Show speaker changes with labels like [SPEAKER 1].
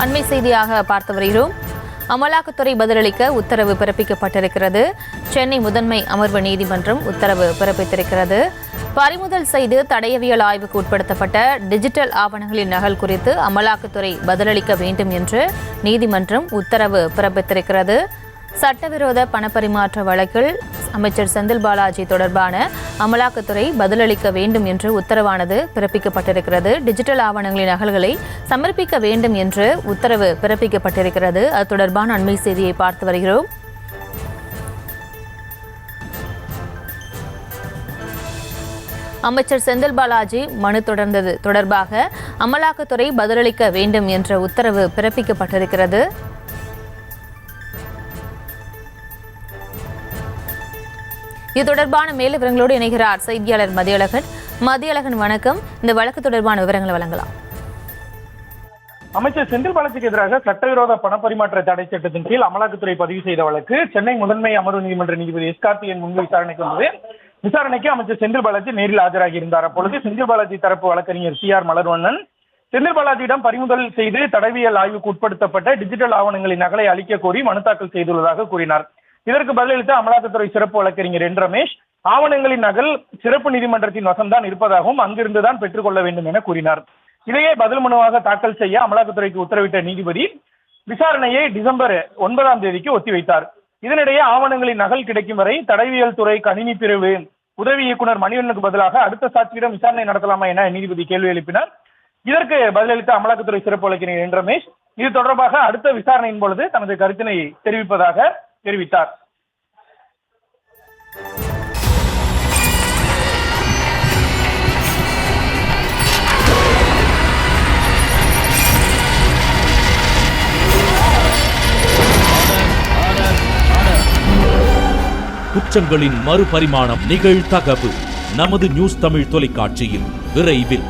[SPEAKER 1] அண்மை செய்தியாக பார்த்து வருகிறோம். அமலாக்கத்துறை பதிலளிக்க உத்தரவு பிறப்பிக்கப்பட்டிருக்கிறது. சென்னை முதன்மை அமர்வு நீதிமன்றம் உத்தரவு பிறப்பித்திருக்கிறது. பறிமுதல் செய்து தடயவியல் ஆய்வுக்கு உட்படுத்தப்பட்ட டிஜிட்டல் ஆவணங்களின் நகல் குறித்து அமலாக்கத்துறை பதிலளிக்க வேண்டும் என்று நீதிமன்றம் உத்தரவு பிறப்பித்திருக்கிறது. சட்டவிரோத பணப்பரிமாற்ற வழக்கில் அமைச்சர் செந்தில் பாலாஜி தொடர்பான அமலாக்கத்துறை பதிலளிக்க வேண்டும் என்று உத்தரவானது பிறப்பிக்கப்பட்டிருக்கிறது. டிஜிட்டல் ஆவணங்களின் நகல்களை சமர்ப்பிக்க வேண்டும் என்று உத்தரவு பிறப்பிக்கப்பட்டிருக்கிறது. அது தொடர்பான அண்மை செய்தியை பார்த்து வருகிறோம். அமைச்சர் செந்தில் பாலாஜி மனு தொடர்ந்தது தொடர்பாக அமலாக்கத்துறை பதிலளிக்க வேண்டும் என்ற உத்தரவு பிறப்பிக்கப்பட்டிருக்கிறது. இது தொடர்பான மேல் விவரங்களோடு இணைகிறார் செய்தியாளர் மதியழகன். மதியழகன், வணக்கம். இந்த வழக்கு தொடர்பான விவரங்களை வழங்கலாம்.
[SPEAKER 2] அமைச்சர் செந்தில் பாலாஜிக்கு எதிராக சட்டவிரோத பணப்பரிமாற்ற தடை சட்டத்தின் கீழ் அமலாக்கத்துறை பதிவு செய்த வழக்கு சென்னை முதன்மை அமர்வு நீதிமன்ற நீதிபதி எஸ் கார்த்திகேயன் முன்பு விசாரணைக்கு வந்தது. விசாரணைக்கு அமைச்சர் செந்தில் பாலாஜி நேரில் ஆஜராகி இருந்தார். அப்பொழுது செந்தில் பாலாஜி தரப்பு வழக்கறிஞர் CR மலர்வண்ணன் செந்தில் பாலாஜியிடம் பறிமுதல் செய்து தடவியல் ஆய்வுக்கு உட்படுத்தப்பட்ட டிஜிட்டல் ஆவணங்களின் நகலை அளிக்க கோரி மனு தாக்கல் செய்துள்ளதாக கூறினார். இதற்கு பதிலளித்த அமலாக்கத்துறை சிறப்பு வழக்கறிஞர் என் ரமேஷ், ஆவணங்களின் நகல் சிறப்பு நீதிமன்றத்தின் வசம்தான் இருப்பதாகவும் அங்கிருந்துதான் பெற்றுக்கொள்ள வேண்டும் என கூறினார். இதையே பதில் மனுவாக தாக்கல் செய்ய அமலாக்கத்துறைக்கு உத்தரவிட்ட நீதிபதி விசாரணையை டிசம்பர் 9 ஒத்திவைத்தார். இதனிடையே ஆவணங்களின் நகல் கிடைக்கும் வரை தடவியல் துறை கணினி பிரிவு உதவி இயக்குநர் மணிவண்ணனுக்கு பதிலாக அடுத்த சாட்சியிடம் விசாரணை நடத்தலாமா என நீதிபதி கேள்வி எழுப்பினார். இதற்கு பதிலளித்த அமலாக்கத்துறை சிறப்பு வழக்கறிஞர் என் ரமேஷ் இது தொடர்பாக அடுத்த விசாரணையின் பொழுது தனது கருத்தினை தெரிவிப்பதாக தெரிவித்தார்.
[SPEAKER 3] குற்றங்களின் மறுபரிமாணம் நிகழ்தகவு நமது நியூஸ் தமிழ் தொலைக்காட்சியில் விரைவில்.